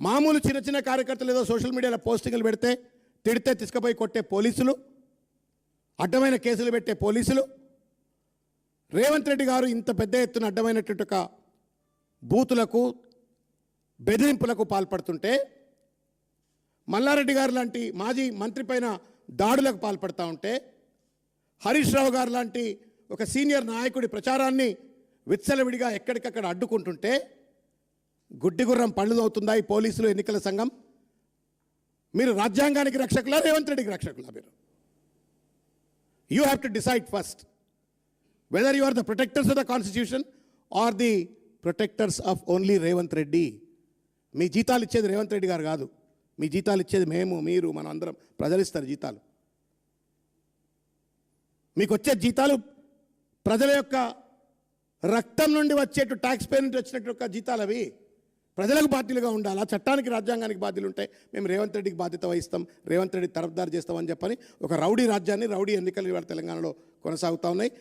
మామూలు చిన్న చిన్న కార్యకర్తలు ఏదో సోషల్ మీడియాలో పోస్టింగ్లు పెడితే తిడితే తీసుకుపోయి కొట్టే పోలీసులు, అడ్డమైన కేసులు పెట్టే పోలీసులు, రేవంత్ రెడ్డి గారు ఇంత పెద్ద ఎత్తున అడ్డమైనటువంటి ఒక బూతులకు బెదిరింపులకు పాల్పడుతుంటే మల్లారెడ్డి గారు లాంటి మాజీ మంత్రి పైన దాడులకు పాల్పడుతూ ఉంటే హరీష్ రావు గారు లాంటి ఒక సీనియర్ నాయకుడి ప్రచారాన్ని విచ్చలవిడిగా ఎక్కడికక్కడ అడ్డుకుంటుంటే గుడ్డిగుర్రం పళ్ళు అవుతుందా ఈ పోలీసులు ఎన్నికల సంఘం? మీరు రాజ్యాంగానికి రక్షకులా, రేవంత్ రెడ్డికి రక్షకులా? మీరు you have to decide first whether you are the protectors of the constitution or the protectors of only Revanth Reddy. మీ జీతాలు ఇచ్చేది రేవంత్ రెడ్డి గారు కాదు, మీ జీతాలు ఇచ్చేది మేము, మీరు, మనం అందరం. ప్రజలు ఇస్తారు జీతాలు. మీకు వచ్చే జీతాలు ప్రజల యొక్క రక్తం నుండి వచ్చేటు ట్యాక్స్ పే నుండి వచ్చినట్టు ఒక జీతాలు అవి. ప్రజలకు బాధ్యులుగా ఉండాలి. ఆ చట్టానికి రాజ్యాంగానికి బాధ్యులు ఉంటాయి. మేము రేవంత్ రెడ్డికి బాధ్యత వహిస్తాం, రేవంత్ రెడ్డి తరఫుదారు చేస్తామని చెప్పని ఒక రౌడీ రాజ్యాన్ని, రౌడీ ఎన్నికలు ఇవాళ తెలంగాణలో కొనసాగుతూ ఉన్నాయి.